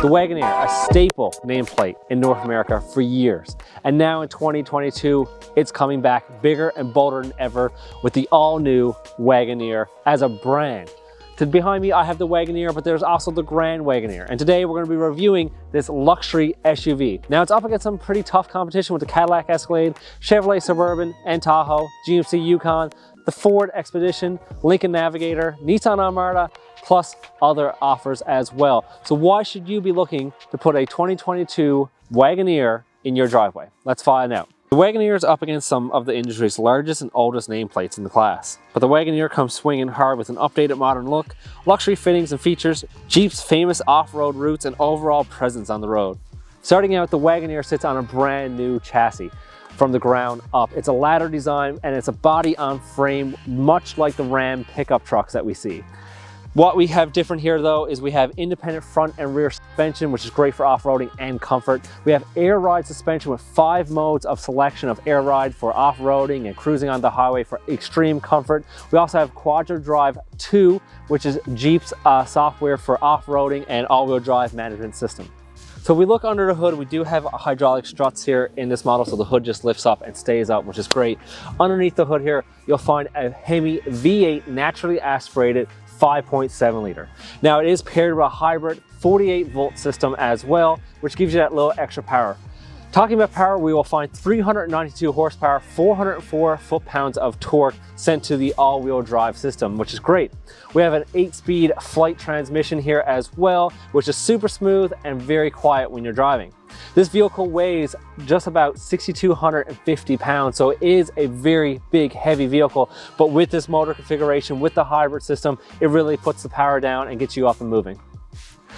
The Wagoneer, a staple nameplate in North America for years. And now in 2022, it's coming back bigger and bolder than ever with the all-new Wagoneer as a brand. Behind me, I have the Wagoneer, but there's also the Grand Wagoneer. And today we're going to be reviewing this luxury SUV. Now it's up against some pretty tough competition with the Cadillac Escalade, Chevrolet Suburban and Tahoe, GMC Yukon, the Ford Expedition, Lincoln Navigator, Nissan Armada, plus other offers as well. So why should you be looking to put a 2022 Wagoneer in your driveway? Let's find out. The Wagoneer is up against some of the industry's largest and oldest nameplates in the class. But the Wagoneer comes swinging hard with an updated modern look, luxury fittings and features, Jeep's famous off-road routes, and overall presence on the road. Starting out, the Wagoneer sits on a brand new chassis from the ground up. It's a ladder design and it's a body on frame, much like the Ram pickup trucks that we see. What we have different here though is we have independent front and rear suspension, which is great for off-roading and comfort. We have air ride suspension with 5 modes of selection of air ride for off-roading and cruising on the highway for extreme comfort. We also have Quadra Drive 2, which is Jeep's software for off-roading and all-wheel drive management system. So we look under the hood, we do have hydraulic struts here in this model, so the hood just lifts up and stays up, which is great. Underneath the hood here, you'll find a Hemi V8 naturally aspirated 5.7 liter. Now it is paired with a hybrid 48 volt system as well, which gives you that little extra power. Talking about power, we will find 392 horsepower, 404 foot-pounds of torque sent to the all-wheel drive system, which is great. We have an 8-speed flight transmission here as well, which is super smooth and very quiet when you're driving. This vehicle weighs just about 6,250 pounds, so it is a very big, heavy vehicle, but with this motor configuration, with the hybrid system, it really puts the power down and gets you up and moving.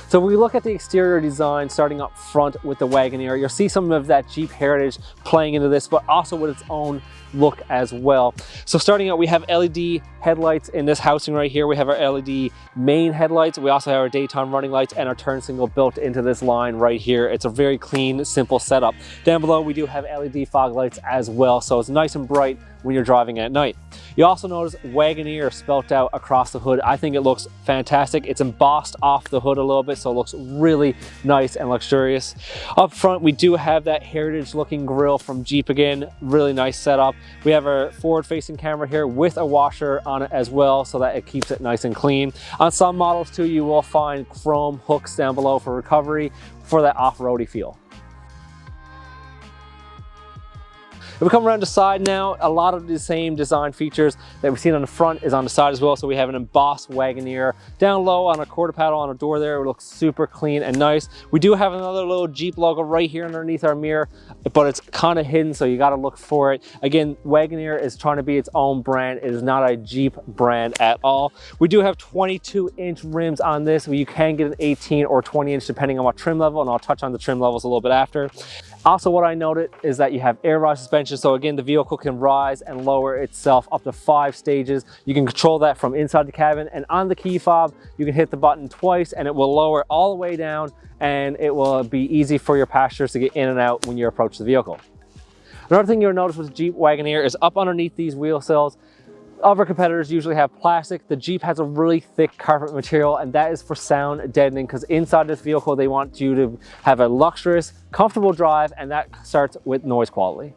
So when we look at the exterior design, starting up front with the Wagoneer, you'll see some of that Jeep heritage playing into this, but also with its own look as well. So starting out, we have LED headlights in this housing right here. We have our LED main headlights. We also have our daytime running lights and our turn signal built into this line right here. It's a very clean, simple setup. Down below, we do have LED fog lights as well, so it's nice and bright when you're driving at night. You also notice Wagoneer spelt out across the hood. I think it looks fantastic. It's embossed off the hood a little bit, so it looks really nice and luxurious. Up front, we do have that heritage looking grille from Jeep again. Really nice setup. We have our forward facing camera here with a washer on it as well, so that it keeps it nice and clean. On some models too, you will find chrome hooks down below for recovery for that off-roady feel. If we come around the side now, a lot of the same design features that we've seen on the front is on the side as well. So we have an embossed Wagoneer down low on a quarter panel on a door there. It looks super clean and nice. We do have another little Jeep logo right here underneath our mirror, but it's kind of hidden, so you got to look for it. Again, Wagoneer is trying to be its own brand. It is not a Jeep brand at all. We do have 22-inch rims on this. You can get an 18 or 20-inch depending on what trim level, and I'll touch on the trim levels a little bit after. Also, what I noted is that you have air ride suspension. So again, the vehicle can rise and lower itself up to 5 stages. You can control that from inside the cabin, and on the key fob, you can hit the button twice and it will lower all the way down, and it will be easy for your passengers to get in and out when you approach the vehicle. Another thing you'll notice with the Jeep Wagoneer is up underneath these wheel sills, other competitors usually have plastic. The Jeep has a really thick carpet material, and that is for sound deadening, because inside this vehicle, they want you to have a luxurious, comfortable drive, and that starts with noise quality.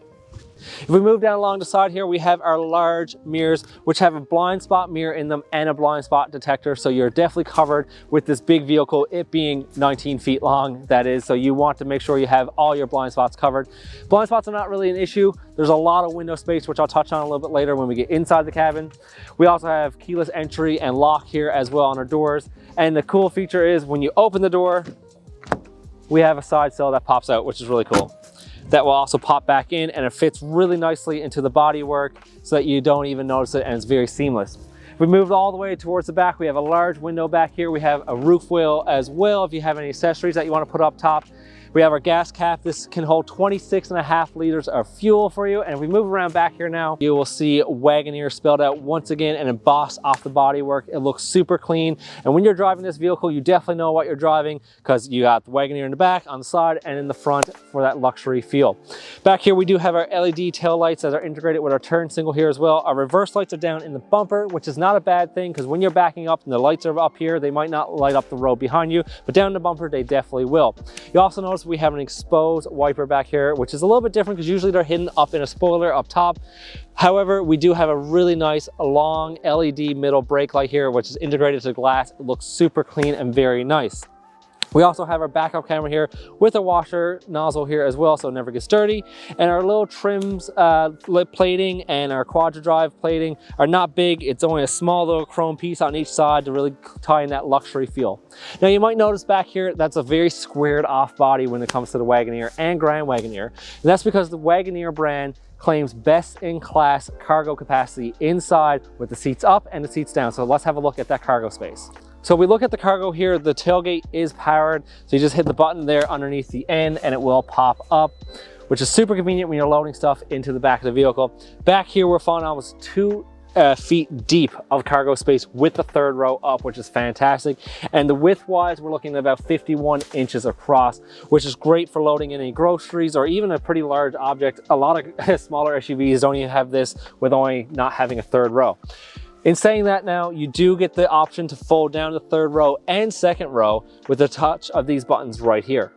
If we move down along the side here, we have our large mirrors, which have a blind spot mirror in them and a blind spot detector. So you're definitely covered with this big vehicle, it being 19 feet long, that is. So you want to make sure you have all your blind spots covered. Blind spots are not really an issue. There's a lot of window space, which I'll touch on a little bit later when we get inside the cabin. We also have keyless entry and lock here as well on our doors. And the cool feature is when you open the door, we have a side sill that pops out, which is really cool. That will also pop back in, and it fits really nicely into the bodywork so that you don't even notice it, and it's very seamless. If we move all the way towards the back, we have a large window back here. We have a roof wheel as well if you have any accessories that you want to put up top. We have our gas cap. This can hold 26.5 liters of fuel for you. And if we move around back here now, you will see Wagoneer spelled out once again and embossed off the bodywork. It looks super clean. And when you're driving this vehicle, you definitely know what you're driving because you got the Wagoneer in the back, on the side, and in the front for that luxury feel. Back here, we do have our LED tail lights that are integrated with our turn signal here as well. Our reverse lights are down in the bumper, which is not a bad thing because when you're backing up and the lights are up here, they might not light up the road behind you, but down in the bumper, they definitely will. You also notice we have an exposed wiper back here, which is a little bit different because usually they're hidden up in a spoiler up top. However, we do have a really nice long LED middle brake light here, which is integrated to glass. It looks super clean and very nice. We also have our backup camera here with a washer nozzle here as well, so it never gets dirty. And our little trims lip plating and our quadra drive plating are not big. It's only a small little chrome piece on each side to really tie in that luxury feel. Now you might notice back here, that's a very squared off body when it comes to the Wagoneer and Grand Wagoneer. And that's because the Wagoneer brand claims best in class cargo capacity inside with the seats up and the seats down. So let's have a look at that cargo space. So we look at the cargo here, the tailgate is powered. So you just hit the button there underneath the end and it will pop up, which is super convenient when you're loading stuff into the back of the vehicle. Back here, we're falling almost 2 feet deep of cargo space with the third row up, which is fantastic. And the width wise, we're looking at about 51 inches across, which is great for loading any groceries or even a pretty large object. A lot of smaller SUVs don't even have this with only not having a third row. In saying that now, you do get the option to fold down the third row and second row with the touch of these buttons right here.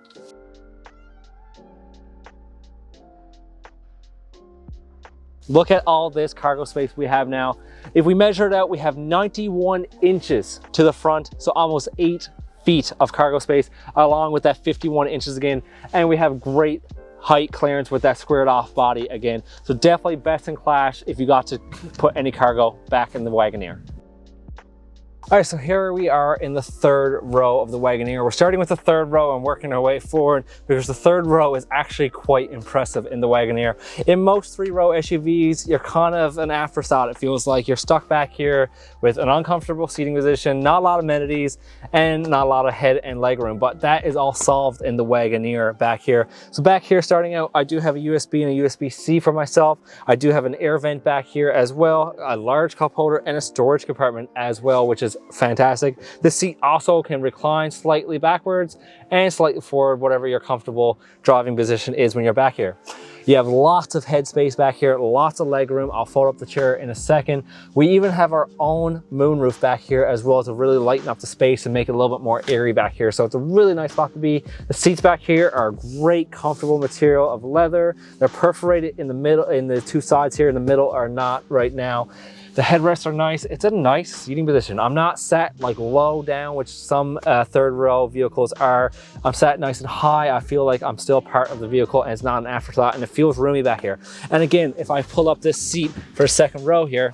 Look at all this cargo space we have now. If we measure it out, we have 91 inches to the front, so almost 8 feet of cargo space, along with that 51 inches again. And we have great height clearance with that squared off body again. So definitely best in class if you got to put any cargo back in the Wagoneer. All right, so here we are in the third row of the Wagoneer. We're starting with the third row and working our way forward because the third row is actually quite impressive in the Wagoneer. In most 3-row SUVs, you're kind of an afterthought. It feels like you're stuck back here with an uncomfortable seating position, not a lot of amenities, and not a lot of head and leg room, but that is all solved in the Wagoneer back here. So back here, starting out, I do have a USB and a USB-C for myself. I do have an air vent back here as well, a large cup holder, and a storage compartment as well, which is fantastic. The seat also can recline slightly backwards and slightly forward, whatever your comfortable driving position is when you're back here. You have lots of headspace back here, lots of leg room. I'll fold up the chair in a second. We even have our own moonroof back here as well to really lighten up the space and make it a little bit more airy back here. So it's a really nice spot to be. The seats back here are great, comfortable material of leather. They're perforated in the middle, in the 2 sides here in the middle are not right now. The headrests are nice. It's a nice seating position. I'm not sat like low down, which some third row vehicles are. I'm sat nice and high. I feel like I'm still part of the vehicle and it's not an afterthought, and it feels roomy back here. And again, if I pull up this seat for a second row here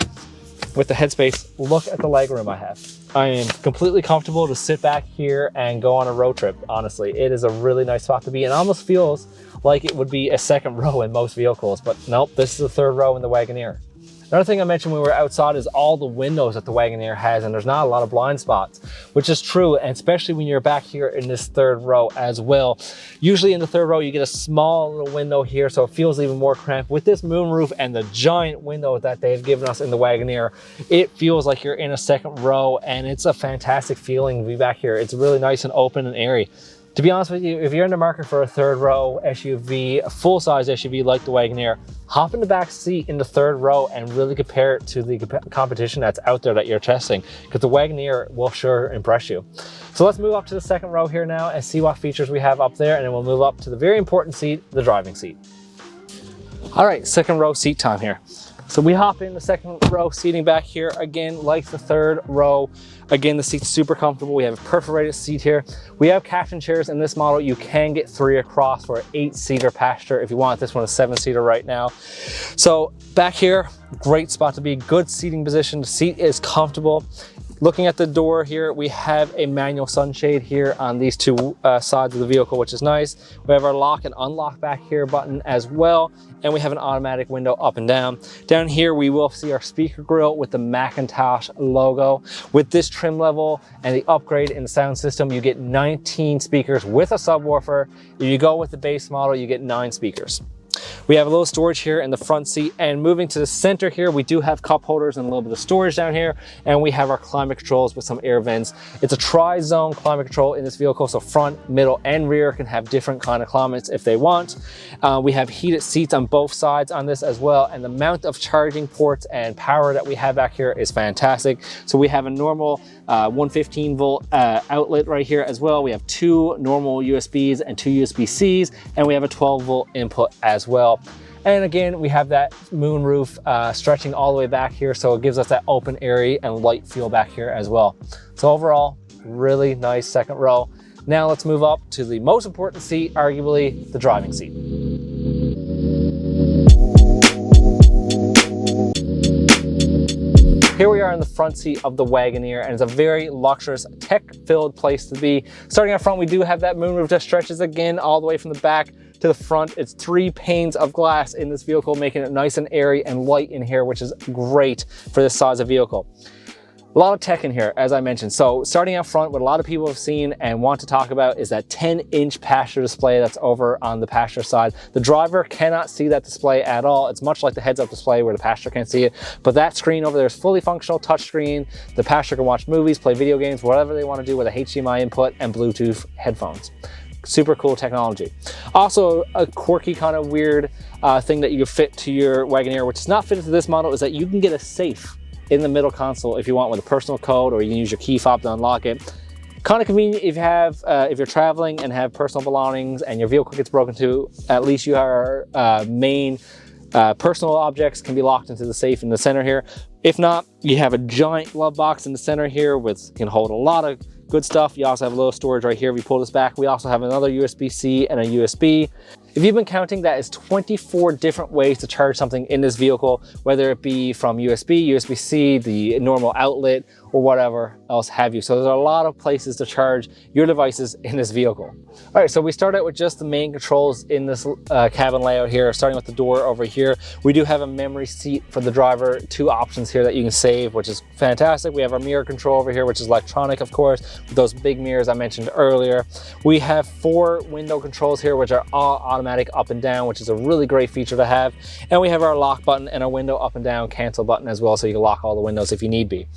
with the headspace, look at the legroom I have. I am completely comfortable to sit back here and go on a road trip, honestly. It is a really nice spot to be and almost feels like it would be a second row in most vehicles, but nope, this is the third row in the Wagoneer. Another thing I mentioned when we were outside is all the windows that the Wagoneer has, and there's not a lot of blind spots, which is true, and especially when you're back here in this third row as well. Usually in the third row, you get a small little window here, so it feels even more cramped. With this moonroof and the giant window that they've given us in the Wagoneer, it feels like you're in a second row, and it's a fantastic feeling to be back here. It's really nice and open and airy. To be honest with you, if you're in the market for a third row SUV, a full-size SUV like the Wagoneer, hop in the back seat in the third row and really compare it to the competition that's out there that you're testing, because the Wagoneer will sure impress you. So let's move up to the second row here now and see what features we have up there, and then we'll move up to the very important seat, the driving seat. All right, second row seat time here. So we hop in the second row seating back here, again, like the third row. Again, the seat's super comfortable. We have a perforated seat here. We have captain chairs in this model. You can get 3 across for an 8-seater passenger if you want. This one is 7-seater right now. So back here, great spot to be, good seating position. The seat is comfortable. Looking at the door here, we have a manual sunshade here on these two sides of the vehicle, which is nice. We have our lock and unlock back here button as well, and we have an automatic window up and down. Down here, we will see our speaker grille with the Macintosh logo. With this trim level and the upgrade in the sound system, you get 19 speakers with a subwoofer. If you go with the base model, you get 9 speakers. We have a little storage here in the front seat, and moving to the center here, we do have cup holders and a little bit of storage down here, and we have our climate controls with some air vents. It's a tri-zone climate control in this vehicle, so front, middle, and rear can have different kind of climates if they want. We have heated seats on both sides on this as well, and the amount of charging ports and power that we have back here is fantastic. So we have a normal 115 volt outlet right here as well. We have 2 normal USBs and 2 USB-Cs, and we have a 12 volt input as well. And again, we have that moon roof stretching all the way back here, so it gives us that open area and light feel back here as well. So overall, really nice second row. Now let's move up to the most important seat, arguably the driving seat. Here we are in the front seat of the Wagoneer, and it's a very luxurious, tech-filled place to be. Starting up front, we do have that moonroof that stretches again all the way from the back to the front. It's 3 panes of glass in this vehicle, making it nice and airy and light in here, which is great for this size of vehicle. A lot of tech in here, as I mentioned. So starting out front, what a lot of people have seen and want to talk about is that 10-inch passenger display that's over on the passenger side. The driver cannot see that display at all. It's much like the heads-up display where the passenger can't see it, but that screen over there is fully functional touchscreen. The passenger can watch movies, play video games, whatever they want to do with a HDMI input and Bluetooth headphones. Super cool technology. Also, a quirky kind of weird thing that you can fit to your Wagoneer, which is not fitted to this model, is that you can get a safe in the middle console if you want, with a personal code, or you can use your key fob to unlock it. Kind of convenient if you have, if you're traveling and have personal belongings and your vehicle gets broken into, at least your main personal objects can be locked into the safe in the center here. If not, you have a giant glove box in the center here with can hold a lot of good stuff. You also have a little storage right here. If you pull this back, we also have another USB-C and a USB. If you've been counting, that is 24 different ways to charge something in this vehicle, whether it be from USB, USB-C, the normal outlet, or whatever else have you. So there's a lot of places to charge your devices in this vehicle. All right, so we start out with just the main controls in this cabin layout here, starting with the door over here. We do have a memory seat for the driver, 2 options here that you can save, which is fantastic. We have our mirror control over here, which is electronic, of course, with those big mirrors I mentioned earlier. We have 4 window controls here, which are all automatic up and down, which is a really great feature to have. And we have our lock button and our window up and down cancel button as well, so you can lock all the windows if you need be.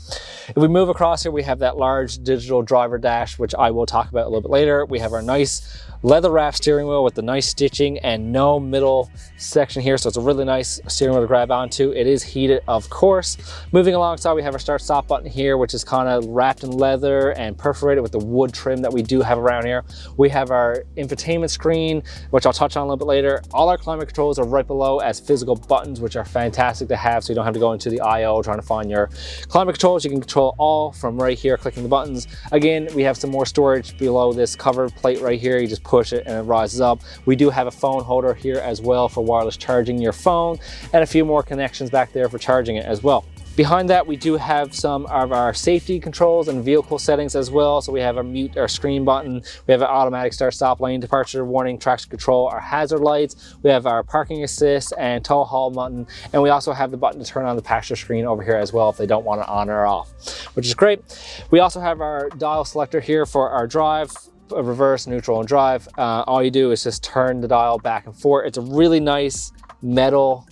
If we move across here, we have that large digital driver dash, which I will talk about a little bit later. We have our nice leather wrap steering wheel with the nice stitching and no middle section here, so it's a really nice steering wheel to grab onto. It is heated, of course. Moving alongside, we have our start stop button here, which is kind of wrapped in leather and perforated with the wood trim that we do have around here. We have our infotainment screen, which I'll touch on a little bit later. All our climate controls are right below as physical buttons, which are fantastic to have, so you don't have to go into the I/O trying to find your climate controls. You can control all from right here, clicking the buttons. Again, we have some more storage below this cover plate right here. You just push it and it rises up. We do have a phone holder here as well for wireless charging your phone, and a few more connections back there for charging it as well. Behind that, we do have some of our safety controls and vehicle settings as well. So we have our mute, our screen button. We have an automatic start stop, lane departure warning, traction control, our hazard lights. We have our parking assist and tow haul button. And we also have the button to turn on the passenger screen over here as well if they don't want it on or off, which is great. We also have our dial selector here for our drive, reverse, neutral, and drive. All you do is just turn the dial back and forth. It's a really nice metal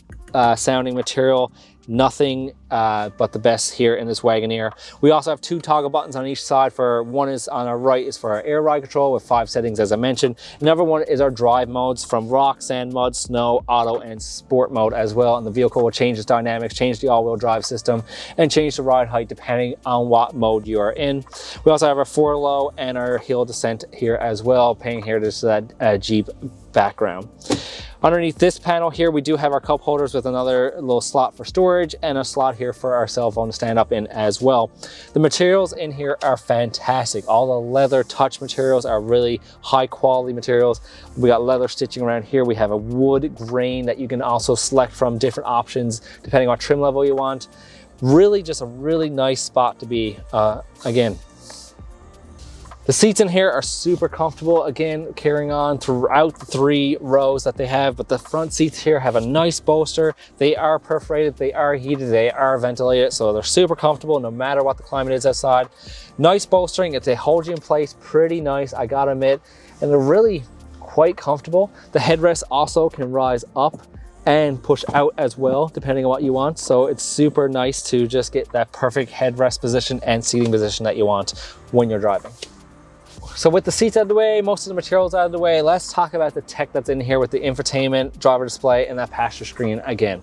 sounding material. Nothing but the best here in this Wagoneer. We also have 2 toggle buttons on each side. For one is on our right is for our air ride control with 5 settings, as I mentioned. Another one is our drive modes from rock, sand, mud, snow, auto, and sport mode as well. And the vehicle will change its dynamics, change the all-wheel drive system, and change the ride height depending on what mode you are in. We also have our 4 low and our hill descent here as well, paying here to that Jeep background. Underneath this panel here, we do have our cup holders with another little slot for storage and a slot here for our cell phone to stand up in as well. The materials in here are fantastic. All the leather touch materials are really high quality materials. We got leather stitching around here. We have a wood grain that you can also select from different options depending on what trim level you want. Really just a really nice spot to be. Again, the seats in here are super comfortable, again, carrying on throughout the 3 rows that they have, but the front seats here have a nice bolster. They are perforated, they are heated, they are ventilated, so they're super comfortable no matter what the climate is outside. Nice bolstering, they hold you in place pretty nice, I gotta admit, and they're really quite comfortable. The headrest also can rise up and push out as well, depending on what you want. So it's super nice to just get that perfect headrest position and seating position that you want when you're driving. So with the seats out of the way, most of the materials out of the way, let's talk about the tech that's in here with the infotainment, driver display, and that passenger screen again.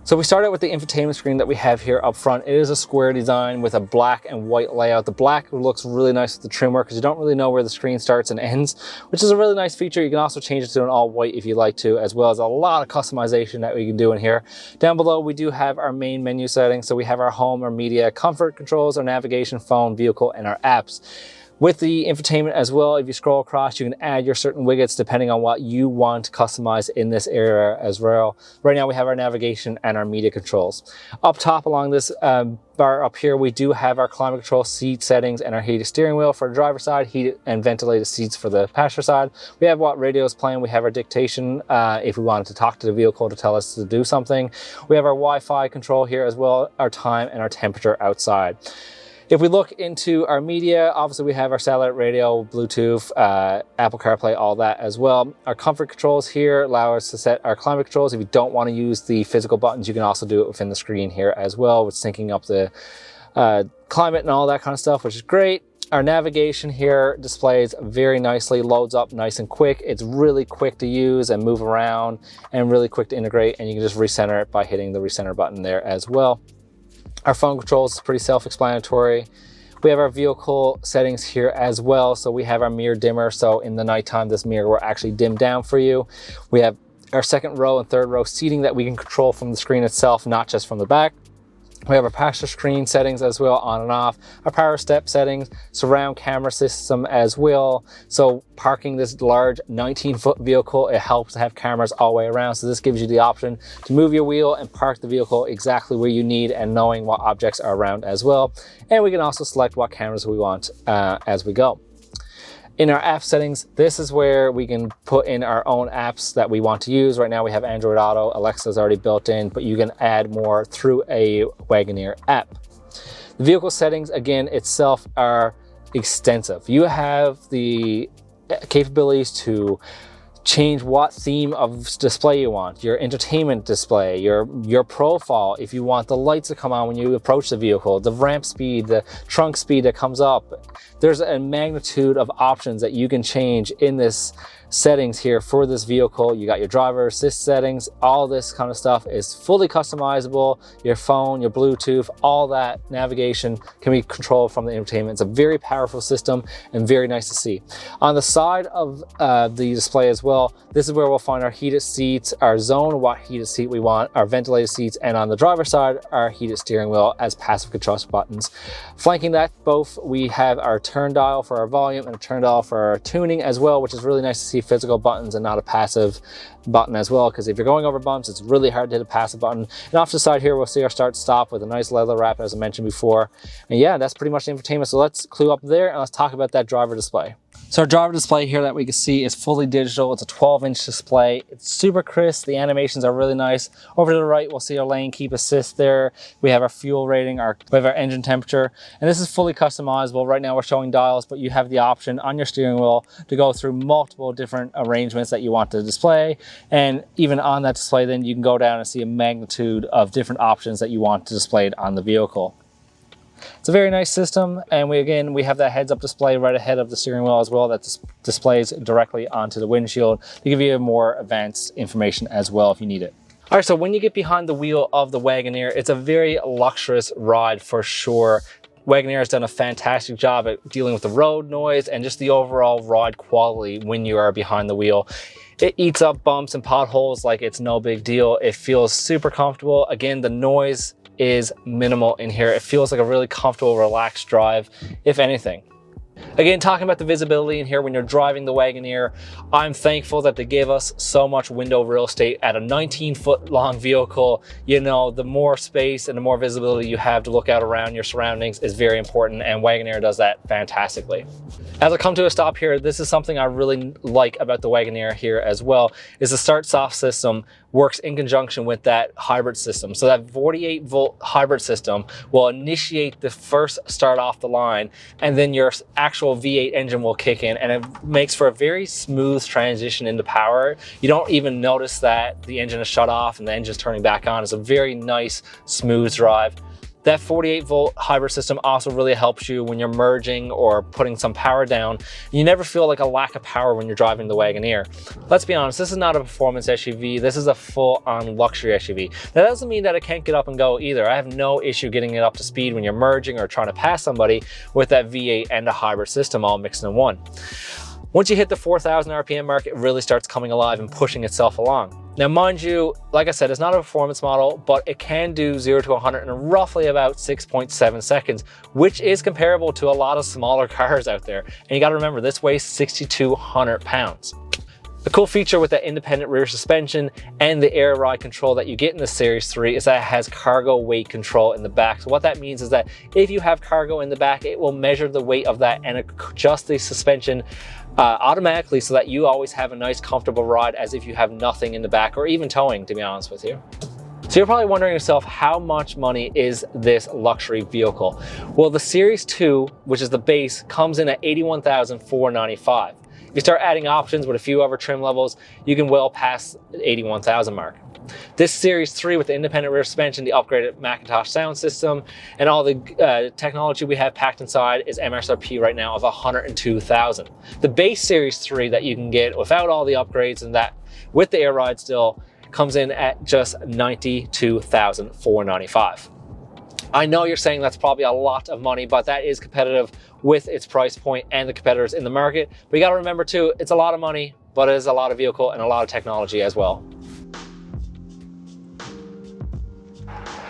So we started with the infotainment screen that we have here up front. It is a square design with a black and white layout. The black looks really nice with the trim work because you don't really know where the screen starts and ends, which is a really nice feature. You can also change it to an all white if you like to, as well as a lot of customization that we can do in here. Down below, we do have our main menu settings. So we have our home, our media, comfort controls, our navigation, phone, vehicle, and our apps. With the infotainment as well, if you scroll across, you can add your certain widgets depending on what you want to customize in this area as well. Right now we have our navigation and our media controls. Up top along this bar up here, we do have our climate control, seat settings, and our heated steering wheel for the driver's side, heated and ventilated seats for the passenger side. We have what radio is playing. We have our dictation if we wanted to talk to the vehicle to tell us to do something. We have our Wi-Fi control here as well, our time and our temperature outside. If we look into our media, obviously we have our satellite radio, Bluetooth, Apple CarPlay, all that as well. Our comfort controls here allow us to set our climate controls. If you don't want to use the physical buttons, you can also do it within the screen here as well, with syncing up the climate and all that kind of stuff, which is great. Our navigation here displays very nicely, loads up nice and quick. It's really quick to use and move around and really quick to integrate, and you can just recenter it by hitting the recenter button there as well. Our phone controls is pretty self-explanatory. We have our vehicle settings here as well. So we have our mirror dimmer. So in the nighttime, this mirror will actually dim down for you. We have our second row and third row seating that we can control from the screen itself, not just from the back. We have our passenger screen settings as well, on and off. Our power step settings, surround camera system as well. So parking this large 19-foot vehicle, it helps to have cameras all the way around. So this gives you the option to move your wheel and park the vehicle exactly where you need and knowing what objects are around as well. And we can also select what cameras we want as we go. In our app settings, this is where we can put in our own apps that we want to use. Right now we have Android Auto, Alexa's already built in, but you can add more through a Wagoneer app. The vehicle settings, again, itself are extensive. You have the capabilities to change what theme of display you want, your entertainment display, your profile, if you want the lights to come on when you approach the vehicle, the ramp speed, the trunk speed that comes up. There's a magnitude of options that you can change in this settings here for this vehicle. You got your driver assist settings, all this kind of stuff is fully customizable. Your phone, your Bluetooth, all that navigation can be controlled from the infotainment. It's a very powerful system and very nice to see. On the side of the display as well, this is where we'll find our heated seats, our zone, what heated seat we want, our ventilated seats, and on the driver's side, our heated steering wheel as passive control buttons. Flanking that both, we have our turn dial for our volume and a turn dial for our tuning as well, which is really nice to see physical buttons and not a passive button as well, because if you're going over bumps, it's really hard to hit a passive button. And off to the side here, we'll see our start stop with a nice leather wrap, as I mentioned before. And yeah, that's pretty much the infotainment. So let's clue up there and let's talk about that driver display. So our driver display here that we can see is fully digital. It's a 12-inch display. It's super crisp. The animations are really nice. Over to the right, we'll see our lane keep assist there. We have our fuel rating, we have our engine temperature, and this is fully customizable. Right now we're showing dials, but you have the option on your steering wheel to go through multiple different arrangements that you want to display. And even on that display, then you can go down and see a magnitude of different options that you want to display on the vehicle. It's a very nice system, and we have that heads-up display right ahead of the steering wheel as well that displays directly onto the windshield to give you more advanced information as well if you need it. All right, so when you get behind the wheel of the Wagoneer, it's a very luxurious ride for sure. Wagoneer has done a fantastic job at dealing with the road noise and just the overall ride quality when you are behind the wheel. It eats up bumps and potholes like it's no big deal. It feels super comfortable. Again, the noise is minimal in here. It feels like a really comfortable, relaxed drive, if anything. Again, talking about the visibility in here when you're driving the Wagoneer, I'm thankful that they gave us so much window real estate at a 19-foot long vehicle. You know, the more space and the more visibility you have to look out around your surroundings is very important, and Wagoneer does that fantastically. As I come to a stop here, this is something I really like about the Wagoneer here as well, is the start-stop system works in conjunction with that hybrid system. So that 48-volt hybrid system will initiate the first start off the line, and then your actual V8 engine will kick in, and it makes for a very smooth transition into power. You don't even notice that the engine is shut off and the engine's turning back on. It's a very nice, smooth drive. That 48-volt hybrid system also really helps you when you're merging or putting some power down. You never feel like a lack of power when you're driving the Wagoneer. Let's be honest, this is not a performance SUV. This is a full-on luxury SUV. That doesn't mean that it can't get up and go either. I have no issue getting it up to speed when you're merging or trying to pass somebody with that V8 and a hybrid system all mixed in one. Once you hit the 4,000 RPM mark, it really starts coming alive and pushing itself along. Now, mind you, like I said, it's not a performance model, but it can do 0 to 100 in roughly about 6.7 seconds, which is comparable to a lot of smaller cars out there. And you gotta remember, this weighs 6,200 pounds. The cool feature with that independent rear suspension and the air ride control that you get in the Series 3 is that it has cargo weight control in the back. So what that means is that if you have cargo in the back, it will measure the weight of that and adjust the suspension automatically so that you always have a nice comfortable ride as if you have nothing in the back, or even towing, to be honest with you. So you're probably wondering yourself, how much money is this luxury vehicle? Well, the Series 2, which is the base, comes in at $81,495. If you start adding options with a few other trim levels, you can well pass the $81,000 mark. This Series 3 with the independent rear suspension, the upgraded Macintosh sound system, and all the technology we have packed inside is MSRP right now of $102,000. The base Series 3 that you can get without all the upgrades and that with the air ride still comes in at just $92,495. I know you're saying that's probably a lot of money, but that is competitive with its price point and the competitors in the market. But you got to remember too, it's a lot of money, but it is a lot of vehicle and a lot of technology as well.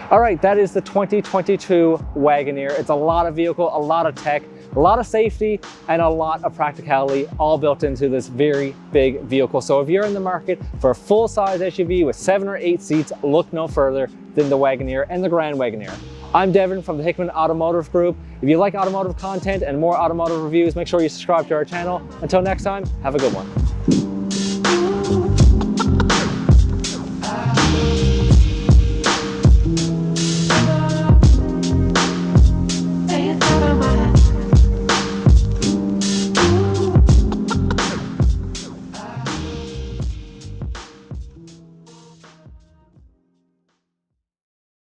All right, that is the 2022 Wagoneer. It's a lot of vehicle, a lot of tech, a lot of safety, and a lot of practicality all built into this very big vehicle. So if you're in the market for a full-size SUV with 7 or 8 seats, look no further than the Wagoneer and the Grand Wagoneer. I'm Devin from the Hickman Automotive Group. If you like automotive content and more automotive reviews, make sure you subscribe to our channel. Until next time, have a good one.